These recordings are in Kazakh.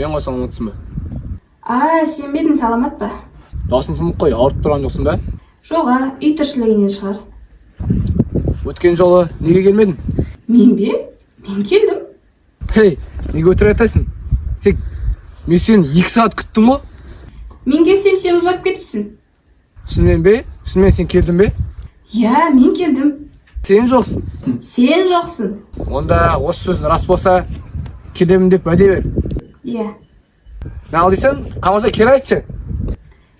мен қойсаң ұмытсың ба? Сен бе едің, саламат па? Досың сынып қой, ауырып тұрған жоқсың ба? Жоға, үй тіршілігінен шығар. Өткен жолы неге келмедің? Мен бе? Мен келдім. Хей, неге өтірік айтасың? Мен сені 2 сағат күттім ғой. Мен келсем сен ұзап кетіпсің. Шынымен бе? Шынымен сен келдің бе? Я, мен келдім. Сен жоқсың. Сен жоқсың. Онда осы сөзің рас болса, келемін деп уәде бер. Я. Ал дейсің, қамырса кел айтшы.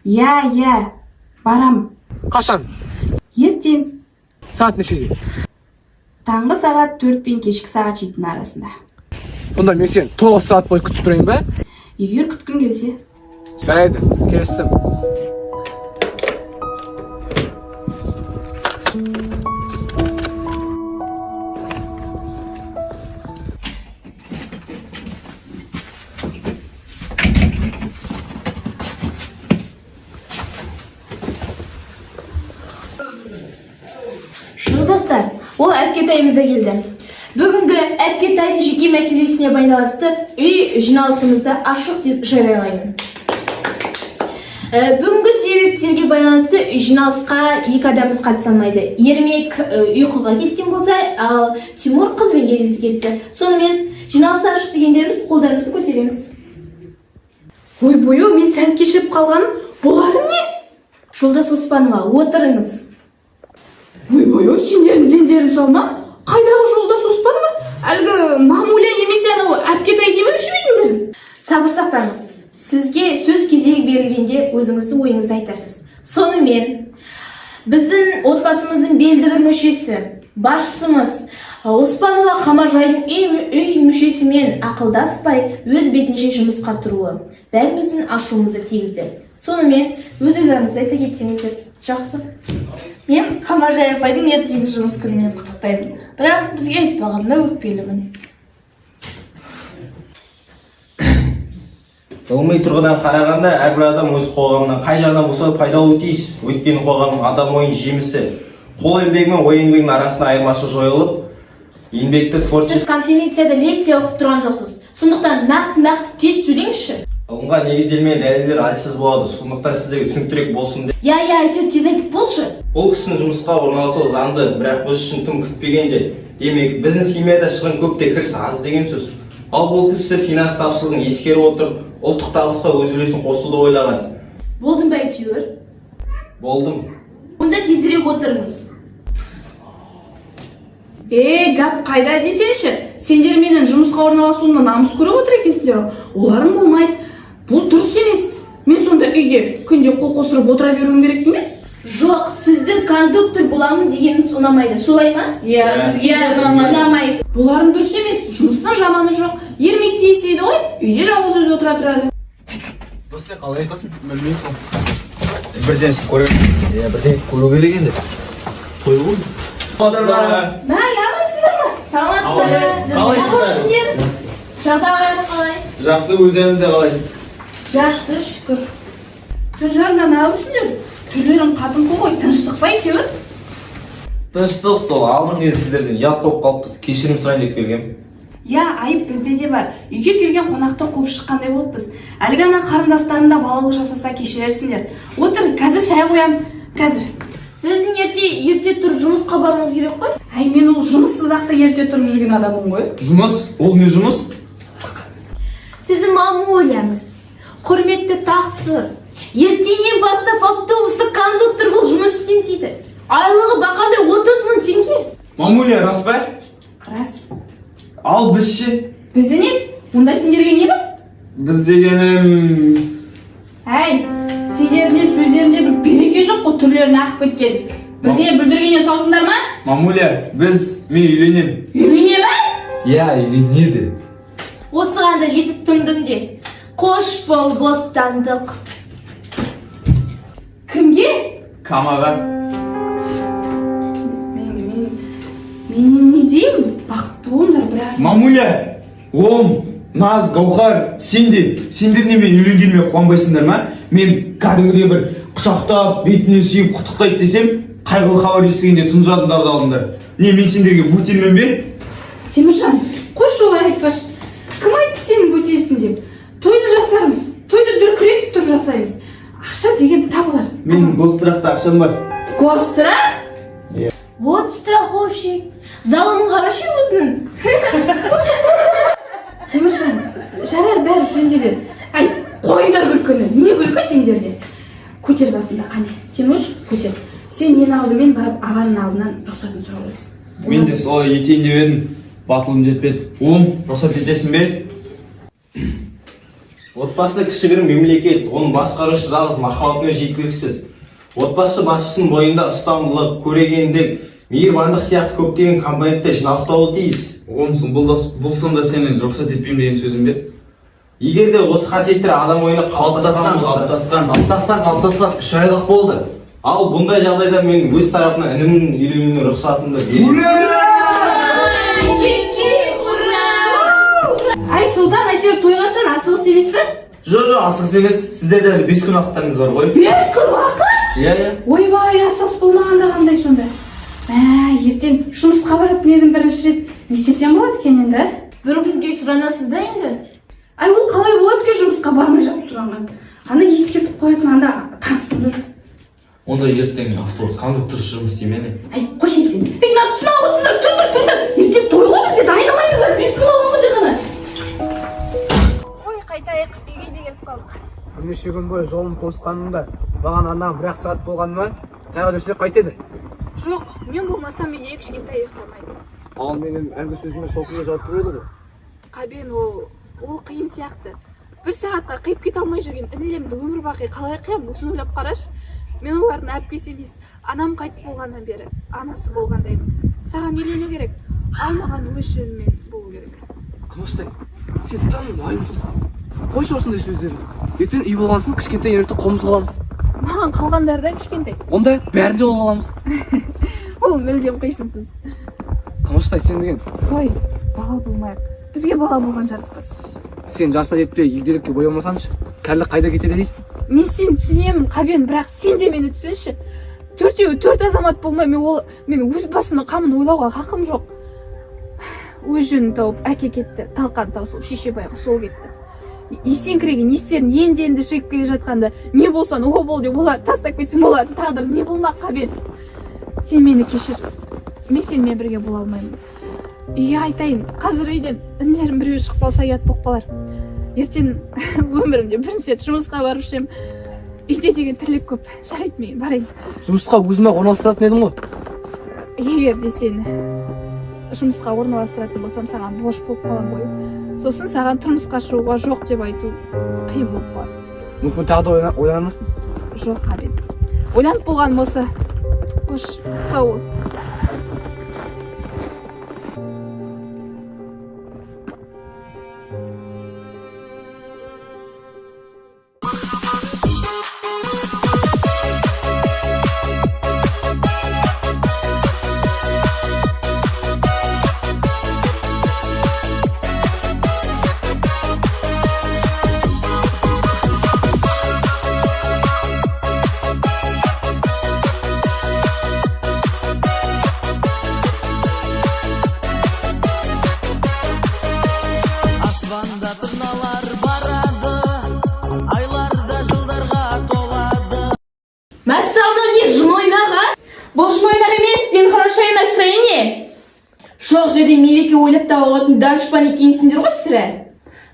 Я, барам. Қашан? Ертең. Сағат нешеге? Таңғы сағат 4 пен кешкі сағат 7 арасында. Онда мен сені 9 сағат бойы күтіп тұрайын ба? Егер күткің келсе. Жарайды, келістім. Достар, ол әпкетайымыз да келді. Бүгінгі әпкетайдың жеке мәселесіне байланысты үй жиналысымызды ашық деп жариялаймын. Бүгінгі себептерге байланысты жиналысқа 2 адамымыз қатыса алмайды. Ермек ұйқыға кеткен болса, ал Тимур қызбен кездесіп кетті. Сонымен жиналысты ашық дегендеріміз қолдарымызды көтереміз. Ойбой, мен сәл кешіп қалғаным. Бұларың не? Жолдас Оспанова, отырыңыз. Ойбой, сендердің дендерін салма. Қайдағы жолдас Оспанова? Әлгі мамуля немесе анау әпкетай демеуші едіңдер? Сабыр сақтаңыз. Сізге сөз кезегі берілгенде өзіңіздің ойыңызды айтарсыз. Сонымен, біздің отбасымыздың белді бір мүшесі, басшысымыз Оспанова Қамаржайдың үй мүшесімен ақылдаспай өз бетінше жұмысқа тұруы бәріміздің ашуымызды тигізді. Сонымен, өз ойларыңызды айта кетсеңіздер, жақсы. Мен Қамаржай апайдың ертеңгі жұмыс күнімен құттықтаймын. Бірақ бізге айтпағанына өкпелімін. Ғылыми тұрғыдан қарағанда, әрбір адам өз қоғамынан қай жағынан болса пайдалы тиіс. Өйткені қоғам адам ойын жемісі. Қол еңбегі мен ой еңбегінің арасында айырмашылық жойылып, еңбекті творчество. Сіз конференцияда лекция оқып тұрған жоқсыз. Сондықтан нақты тез сөйлеңізші. Ғылымға негізделмеген дәлелдер әлсіз болады. Сондықтан сіздерге түсініктірек болсын деп. Әйтеуір тез айтып болшы. Бұл кісінің жұмысқа орналасуы заңды, бірақ біз үшін тым күтпегенде. Демек, біздің семьяда шығын көп те кіріс аз деген сөз. Ал бұл кісі финанс тапшылығын ескеріп отырып, ұлттық табысқа өз үлесін қосуды ойлаған. Болдың ба әйтеуір? Болдым. Онда тезірек отырыңыз. Гап қайда десеңші? Сендер менің жұмысқа орналасуымнан намыс көріп отыр екенсіңдер. Оларың болмайды. Бұл дұрыс емес. Мен сонда үйде күнде қол қосырып отыра беруім керекпін бе? Жоқ, сіздің кондуктор боламын дегеніңіз ұнамайды. Солай ма? Бізге ұнамайды. Бұларың дұрыс емес. Жұмыстың жаманы жоқ. Ермек тиіседі ғой, үйде жалғыз өзі отыра тұрады. Осы қалай айтасың? Білмеймін. Бірден көру керек енді. Той ғой. Ямайсыңдар ма? Саламатсыздар. Жағдайлары қалай? Жақсы, өздеріңізде қалай? Жақсы, шүкір. Түн жарымда не жүрсіңдер? Үйлерің қатын ғой, тыныштық па екеуі? Тыныштық сол, алдыңғы сіздерден ұят болып қалыппыз, кешірім сұрайын деп келгем. Айып бізде де бар. Үйге келген қонақты қуып шыққандай болыппыз. Әлгі ана қарындастарында балалық жасаса кешірерсіңдер. Отыр, қазір шай қоям. Қазір. Сіздің ерте тұрып жұмысқа баруыңыз керек қой? Мен ол жұмыссыз ақта ерте тұрып жүрген адаммын ғой. Жұмыс? Ол не жұмыс? Сіздің мамуляңыз, құрметті тақсы, ертеңнен бастап автобуста кондуктор болып жұмыс істеймін дейді. Айлығы бақандай 30 000 теңге. Мамуля, рас па? Рас. Ал біз ше? Біз емес? Онда сендерге не бар? Біз дегенім... Сендердің сөздерінде бір береке жоқ қой, түрлерін ақып кеткен. Бірдеңе бүлдіргеннен саусыңдар ма? Мамуля, мен үйленем. Үйленемін? Үйленеді. Осыған да жетіп тындым де. Қош бол бостандық. Кімге? Камаға. Мен не деймін? Бақытты болыңдар, бірақ... Мамуля, оң, Наз, Гаухар, сендер немен үйленгеніме қуанбайсыңдар ма? Мен кәдімгідей бір құшақтап, бетіне сүйіп құттықтайды десем, қайғылы хабар естігенде тұнжыратындарды алдыңдар. Не, мен сендерге бөтелмін бе? Теміржан, қойшы олай айтпашы. Кім айтты сенің бөтелсің деп? Той жасаймыз. Ақша деген табылар. Мен гострахта ақшам бар. Гострах? Иә. Вот страховщик. Залын қарашы өзінің. Теміржан, жарар бәрі жөнделер. Ай, қойдар күлкіні. Не күлкі сендерде? Көтер басында қане. Темірж, көтер. Сен мен алдымен барып ағаның алдынан рұқсатын сұрап аласың. Мен де солай етейін деп едім. Батылым жетпеді. Ұлым, рұқсат етесің бе? Отбасы кішігірім мемлекет, оның басқарушы жалғыз махаббатымен жеткіліксіз. Отбасы басшысының бойында ұстамдылық, көрегендік, мейірбандық сияқты көптеген компоненттер жинақтауы тиіс. Оғымсың, бұл сонда сенің рұқсат етпеймін деген сөзің бе? Егер де осы қасиеттер адам ойына қалыптасқан 3 айлық болды. ал бұндай жағдайда мен өз тарапынан інімнің үйленуіне рұқсатымды беремін. Ай, Сұлтан, әйтеуір тойғашан асығыс емес пе? Жоқ, асығыс емес. Сіздерде әлі 5 күн уақыттарыңыз бар ғой. 5 күн уақыт? Иә. Ойбай, асығыс болмағанда қандай сонда? Ертең жұмысқа баратын едім бірінші рет. Не істесем болады екен енді? Бір күнге сұранасыз да енді. Ай, ол қалай болады екен жұмысқа бармай жатып сұранған? Ана ескертіп қоятын анда танысымда жүр. Онда ертең автобус кондукторшы жұмыс істеймін. Ай, қойшы сен. Ей, тұнап отырсыңдар, тұр. Ертең той ғой, бізде дайындамаймыз ба? 5 күн болған ғой тек қана. Ой, қайтайық, үйге де келіп қалдық. Бірнеше күн бойы жолым тосқанымда маған анам 1 сағат болған ма? Тағы жүрсек қайтеді? Жоқ, мен болмасам үйде кішкентай ұйықтамайды. Ал менің әлгі сөзіме сол күйі жауап береді ғой. Қабен, ол қиын сияқты. 1 сағатқа қиып кете алмай жүрген інілерімді өмір бақи қалай қиям? Осыны ойлап қараш. Мен олардың әпкесі емес. Анам қайтыс болғаннан бері анасы болғандаймын. Саған үйлену керек. Ал маған өз жөніммен болу керек. Қамаштай, сен тым уайымсызсың. Қойшы осындай сөздерді. Ертең үй болғансын кішкентай еректі қолымыз қаламыз. Маған қалғандарда кішкентай. Онда бәрінде ол қаламыз. Ол мүлдем қисынсыз. Қамаштай, сен деген Той, бала болмайық. Бізге бала болған жарыспас. сен жасына жетпей егделікке боямасаңшы, кәрілік қайда кетеді дейсің? Мен сені түсінемін, Қабен, бірақ сен де мені түсінші. 4 азамат болмай, мен өз басымның қамын ойлауға хақым жоқ. Өз жөнін тауып, әке кетті, талқан таусылып, шеше байға сол кетті. Есеңкіреген естерін енді жиып келе жатқанда, не болсан о бол деп олар тастап кетсем болады, тағдыр не болмақ, Қабен. Сен мені кешір. Мен сенімен бірге бола алмаймын. Үйге айтайын, қазір үйден інілерім біреу шығып қалса ұят болып қалар. Ертең өмірімде бірінші рет жұмысқа барып ем. Үйде деген тірлік көп. Жарайды, мен барайын. Жұмысқа өзіме орналастыратын едім ғой. Егер де сені жұмысқа орналастыратын болсам, саған борыш болып қалам ғой. Сосын саған тұрмысқа шығуға жоқ деп айту қиын болып қалады. Мүмкін тағы да ойланырсың? Жоқ, Қабен. Ойланып болған болса, қош, сау бол. Мәссаған, жын ойнақ, а? Бұл жын ойнақ емес, мен хорошее настроение. Жоқ жерде мереке ойлап тауығатын данышпан екенсіңдер ғой сірә.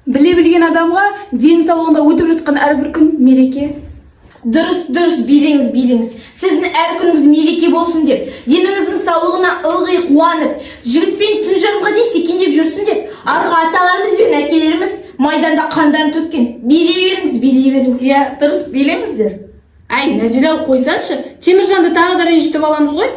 Біле білген адамға денсаулығында өтіп жатқан әрбір күн мереке. Дұрыс, билеңіз. Сіздің әр күніңіз мереке болсын деп, деніңіздің саулығына ылғи қуанып, жігітпен түн жарымға дейін секеңдеп жүрсін деп, арғы аталарымыз бен әкелеріміз майданда қандарын төккен. Билей беріңіз. Иә, дұрыс, билеңіздер. Ай, Нәзира қойсаншы, Теміржанды тағы да ренжітіп аламыз ғой.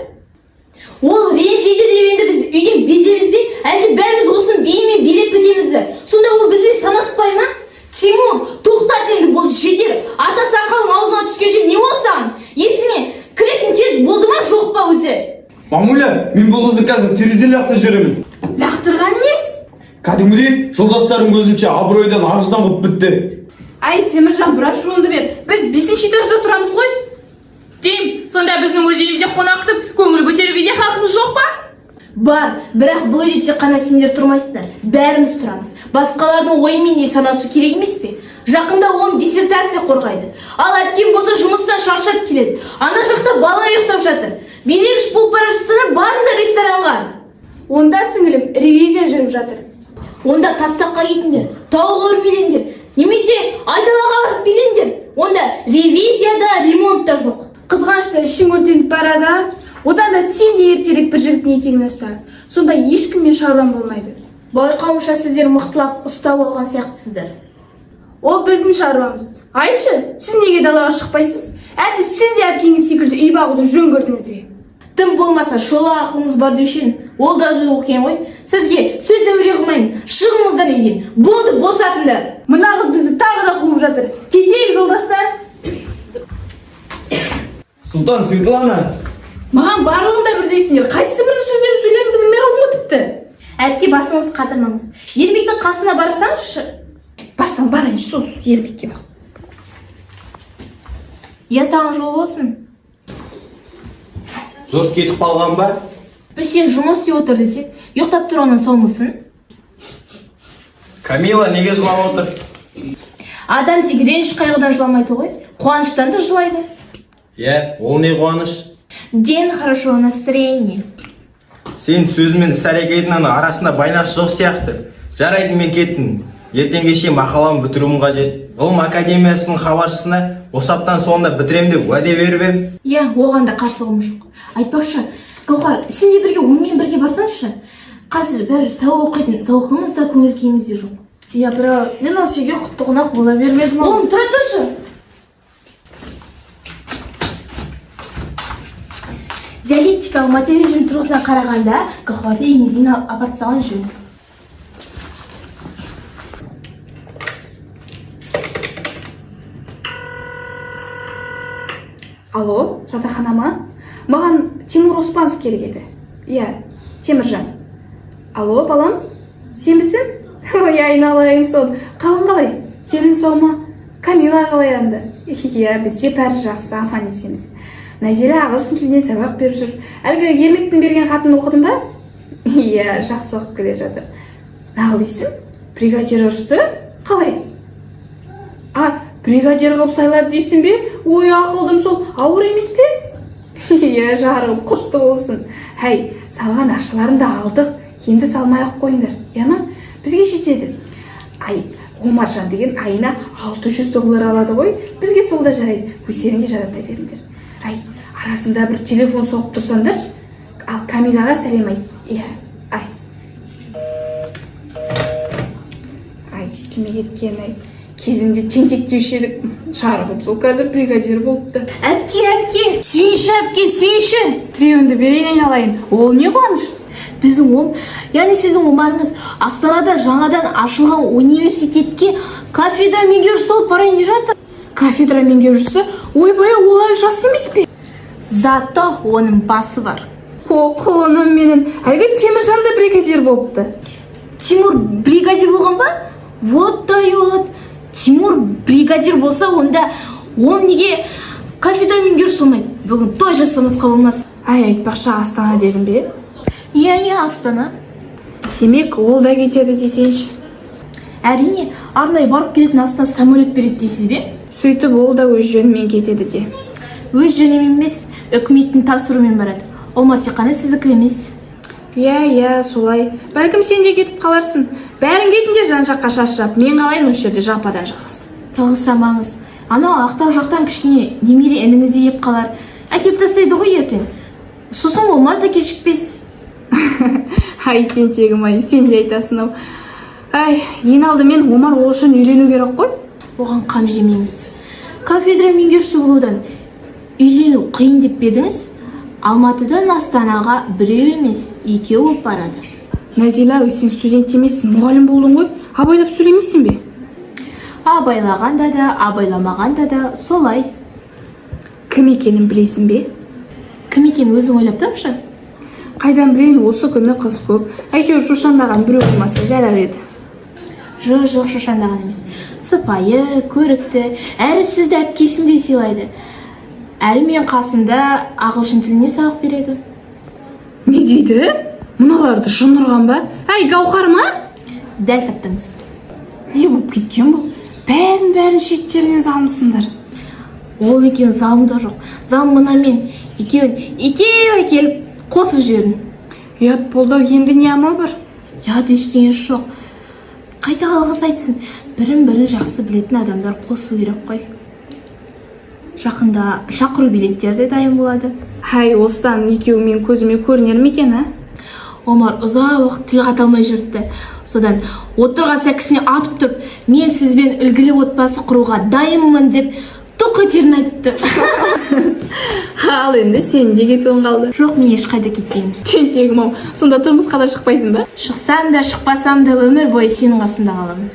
Ол ренжиді деп енді біз үйден беземіз бе? Әлде бәріміз осының биімен билеп кетеміз бе? Сонда ол бізбен санаспай ма? Тимур, тоқтат енді, бұл жетер. Ата сақалың аузына түскенше не болсаң? Есіңе кіретін кез болды ма, жоқ па өзі? Мамуля, мен бұл қызды қазір терезеден лақтырып жіберемін. Лақтырған нес? Кәдімгідей жолдастарым көзімше абыройдан арыздан қылып бітті. Ай, Теміржан, брашуынды бер. Біз 5-ші этажда тұрамыз ғой. Дем, сонда біздің өз үйімізде қонақ күтіп, көңіл көтеруге де хақымыз жоқ па? Бар, бірақ бұл үйде тек қана сендер тұрмайсыңдар. Бәріміз тұрамыз. Басқалардың ойымен де санасу керек емес пе? Жақында он диссертация қорғайды. Ал әпкем болса жұмыстан шаршап келеді. Ана жақта бала ұйықтап жатыр. Билегіш болып бара жатсаңдар барыңдар ресторанға. Онда сіңілім ревизия жүріп жатыр. Онда тастаққа кетіңдер, тауық өрмелеңдер, немесе айдалаға барып билеңдер. Онда ревизияда, ремонтта жоқ. Қызғанышта ішім өртеніп барады. Одан да сен де ертерек бір жігіттің етегін ұста. Сонда ешкіммен шаруам болмайды. Байқауымша сіздер мықтылап ұстап алған сияқтысыздар. Ол біздің шаруамыз. Айтшы, сіз неге далаға шықпайсыз? Әлде сіз де әпкеңіз секілді үй бағуды жөн көрдіңіз бе? Тым болмаса шола ақылыңыз бар деушін. Ол да жоқ екен ғой. Сізге сөз әуре қылмаймын. Шығыңыздар үйден. Болды, босатыңдар. Мына қыз бізді тағы да қуып жатыр. Кетейік, жолдастар. Сұлтан, Светлана. Маған барлығында бірдейсіңдер. Қайсысы бірінің сөздерін сөйлеріңді білмей қалдым ғой тіпті. Әпке басыңызды қатырмаңыз. Ермектің қасына барсаңызшы. Барсам барайыншы сол Ермекке бар. Я саған жол болсын. Жұрт кетіп қалған ба? Біз сен жұмыс істеп отыр десек, ұйықтап тұрғаннан соңмысың? Камила неге жылап отыр? Адам тек реніш қайғыдан жыламайды ғой, қуаныштан да жылайды. Ол не қуаныш? День хорошего настроения. Сен сөзімен іс-әрекетінің арасында байланыс жоқ сияқты. Жарайды, мен кеттім. Ертеңгеше мақаламды бітіруім қажет. Ғылым академиясының хабаршысына осы аптаның соңында бітірем деп уәде беріп ем. Оған да қарсылығым жоқ. Айтпақшы, Гаухар, сен де бірге онымен бірге барсаңшы. Қазір бәрі сауық оқитын, сауқымыз да көңіл күйіміз де жоқ. бірақ мен осы үйге құтты қонақ бола бермедім. Оғым, тұра тұршы. Диалектикалық материализм тұрғысына қарағанда, Гаухарды үйіне дейін апарып тастаған жөн. Алло, жатақхана ма? Маған Тимур Оспанов керек еді. Теміржан. Алло, балам? Сенбісің? Ой, айналайын сол. Қалың қалай? Денің сау ма? Камила қалай анда? Бізде бәрі жақсы, аман есенбіз. Назира ағылшын тілінен сабақ беріп жүр. Әлгі Ермектің берген хатын оқыдың ба? Жақсы оқып келе жатыр. Нағыл дейсің? Бригадир ұрысты? Қалай? Бригадир қылып сайлады дейсің бе? Ой, ақылдым сол, ауыр емес пе? Жарығым, құтты болсын. Салған ақшаларын да алдық, енді салмай-ақ қойыңдар. Яна, бізге жетеді. Омаржан деген айына 600 доллар алады ғой, бізге сол да жарайды. Өздеріңге жарата беріңдер. Арасында бір телефон соғып тұрсаңдаршы, ал Камилаға сәлем айт. Естілмей кеткен, кезінде тентек деуші едік. Жарығым сол қазір бригадир болыпты. Әпке, сүйінші. Тіреуінді берейін айналайын. Ол не қуаныш? Біздің яғни сіздің омарыңыз Астанада жаңадан ашылған университетке кафедра меңгерушісі болып барайын деп жатыр. Кафедра меңгерушісі? Ойбай, олай жас емес пе? Зато оның басы бар. Құлыным менің. Әлгі Теміржан да бригадир болыпты. Тимур бригадир болған ба? Вот дает. Тимур бригадир болса, онда он неге кафедра меңгерушісі болмайды? Бүгін той жасамасқа болмас. Айтпақшы, Астана дедім бе? Астана. Демек, ол да кетеді десейші. Әрине, арнайы барып келетін астына самолет береді дейсіз бе? Сөйтіп, ол да өз жөнімен кетеді де. Өз жөнімен емес, үкіметтің тапсыруымен барады. Ол марсиқаны сіздікі емес. Солай. Бәлкім сен де кетіп қаларсың. Бәрін кетіңдер жан-жаққа шашырап. Мен қалайын осы жерде жападан жалғыз. Жалғызсырамаңыз. Анау ақтау жақтан кішкене немере ініңізде еп қалар. Әкеп тастайды ғой ертең. Сосын Омар да кешікпес. Тентегім, сен де айтасың ау. Ең алдымен Омар ол үшін үйлену керек қой. Оған қам жемеңіз. Кафедра меңгерушісі болудан үйлену қиын деп бедіңіз? Алматыдан Астанаға біреу емес, екеу болып барады. Назила, сен студент емессің, мұғалім болдың ғой. Абайлап сөйлемейсің бе? Абайлағанда да, абайламағанда да солай. Кім екенін білесің бе? Кім екенін өзің ойлап тапшы? Қайдан білейін, осы күні қыз көп. Әйтеуір шошаңдаған біреу болмаса жарар еді. Жоқ, шошаңдаған емес. Сыпайы, көрікті, әрі сізді әпкесіндей сыйлайды. Әрі мен қасымда ағылшын тіліне сабақ береді. Не дейді? Мыналарды жын ұрған ба? Гаухар ма? Дәл таптыңыз. Не болып кеткен бұл? бәрін шет жерінен салмысыңдар. Ол екен залымда жоқ. Залым мына мен екеуі келіп қосып жібердім. Ұят болды, енді не амал бар? Ұят ештеңе жоқ. Қайта қалғысы айтсын, бірін жақсы білетін адамдар қосу керек қой. Жақында шақыру билеттері де дайын болады. Хай, осыдан екеуі мен көзіме көрінер ме екен, а? Омар ұзақ уақыт тіл қата алмай жүріпті. Содан отырған сәкісіне атып тұрып, мен сізбен үлгілі отбасы құруға дайынмын деп тоқетерін айтыпты. Ал енді сен де кетуің қалды. Жоқ, мен ешқайда кетпеймін. Тентегім ау, сонда тұрмысқа да шықпайсың ба? Шықсам да шықпасам да өмір бойы сенің қасында қаламын.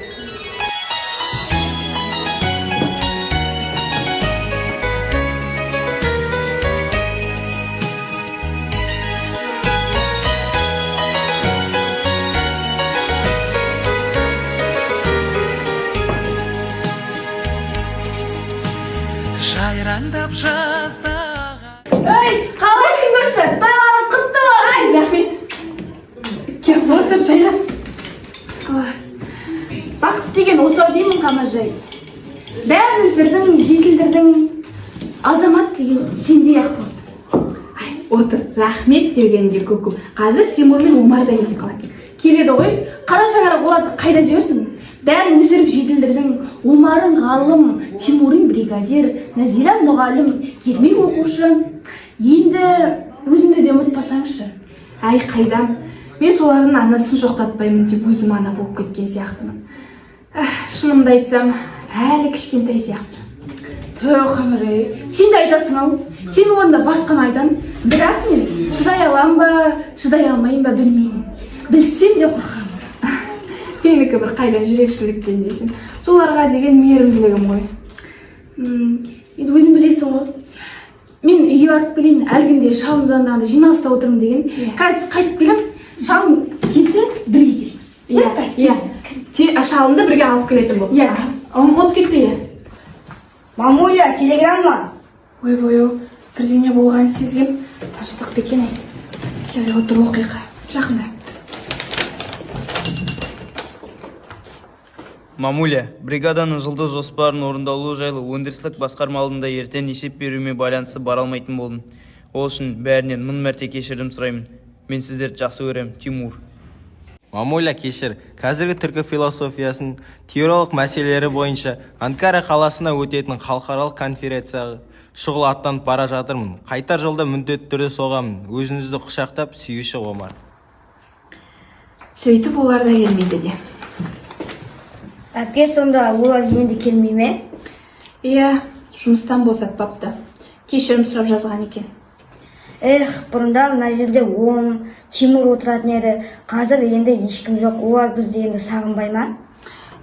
жайраңдап жаздағы Ой, қалайсыңдаршы? Тойларың құтты болсын. Ай, рахмет. Кеп отыр, жайғас. Бақыт деген осы деймін Қамаржай. Бәрін өсірдің, жетілдірдің. Азамат деген сендей ақ болсын. Ай, отыр, рахмет дегенге көп. Қазір Тимур мен Омар да келіп қалады. Келеді ғой, қара шаңырақ оларды қайда жіберсің? Бәрін өсіріп жетілдірдің. Омарың ғалым, Тимурың бригадир, Назира мұғалім, Ермек оқушы. Енді өзіңді де ұмытпасаңшы. Ай, қайдам. Мен солардың анасын жоқтатпаймын деп өзім ана болып кеткен сияқтымын. Шынымды айтсам, әлі кішкентай сияқты. Қамаржай, сен де айтасың ау. Сен орында басқаны айтам. Бірақ мен шыдай алам ба, шыдай алмайым ба білмеймін. Білсем де қорқамын. Менікі бір қайдан жүрекшіліктен дейсің. Соларға деген мейірімділігім ғой. Енді өзің білесің ғой. Мен үйге барып келейін, әлгінде шалым звондағанда жиналыста отырмын деген. Қазір қайтып келем, шалым келсе бірге келеміз. Шалымды бірге алып келетін бол. Иә, ұмыт кетпейді. Мамуля, телеграмма. Ой, бірдеңе болған сезгем. Таштық бекен ай. Келе отыр оқиға. Жақында. Мамуля, бригаданың жылдық жоспарын орындалуы жайлы өндірістік басқарма алдында ертең есеп беруіме байланысты бара алмайтын болдым. Ол үшін бәрінен мың мәрте кешірім сұраймын. Мен сіздерді жақсы көремін, Тимур. Мамуля, кешір. Қазіргі түркі философиясының теориялық мәселелері бойынша Анкара қаласына өтетін халықаралық конференцияға шұғыл аттанып бара жатырмын. Қайтар жолда міндетті түрде соғамын. Өзіңізді құшақтап, сүйуші Омар. Сөйтіп олар да келмейді де. Әпке, сонда олар енді келмей ме? Иә, жұмыстан босатпапты. Кешірім сұрап жазған екен. Бұрында мына жерде Тимур отыратын еді. Қазір енді ешкім жоқ. Олар бізді енді сағынбай ма?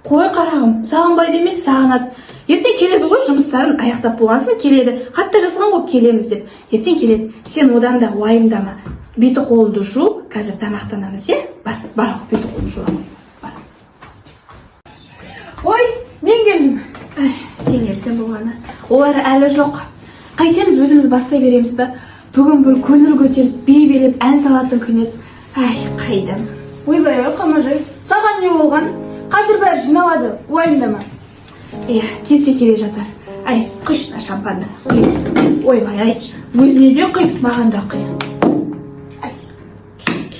Қой қарағым, сағынбайды емес, сағынады. Ертең келеді ғой, жұмыстарын аяқтап болғансын келеді. Хатта жазған ғой келеміз деп. Ертең келеді. Сен одан да уайымдама. Беті қолыңды жу, қазір тамақтанамыз, е? Бар, беті қолыңды жуамын. Ой, мен келдім. Сен келсен болғаны. Олар әлі жоқ. Қайтеміз, өзіміз бастай береміз ба? Бүгін бір көңіл көтеріп, би билеп, ән салатын күн еді. Ай, қайдам. Ойбай, Қамаржай, саған не болған? Қазір бәрі жиналады, уайымдама. Иә, келсе келе жатар. Ай, құш па шампанды. Ойбай, ай, өзіне де құй, маған да құй. Ай, келді.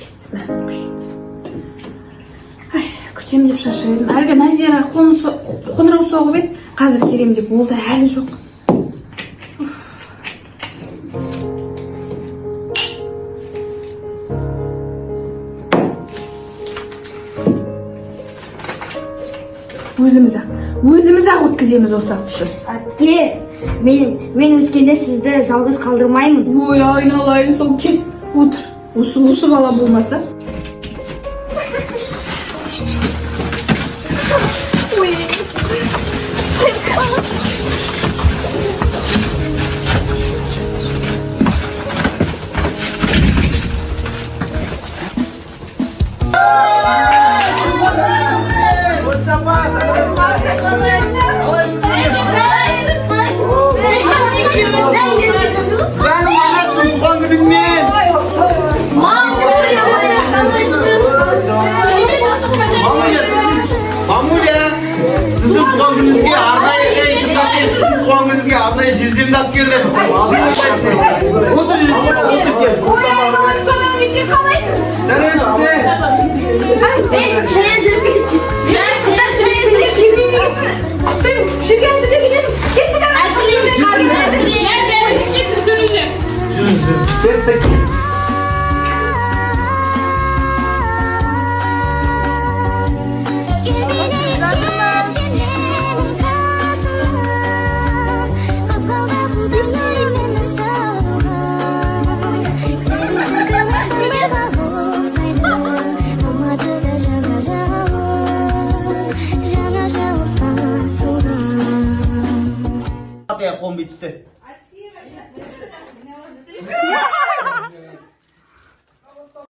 Ай, күтем деп шаршайдым. Әлгі Назира қоңырау соғып еді, қазір келем деп ол да әлі жоқ. Өзіміз-ақ өткіземіз осы апшыз. Әпке, мен өскенде сізді жалғыз қалдырмаймын. Ой, айналайын, сол кет, отыр. Осы бала болмаса. Sen anasın tuğan günün men. сізге арнайы жездемді алып келдім. Отыр жездем, отыр кел. Қолым бүйтіпсті.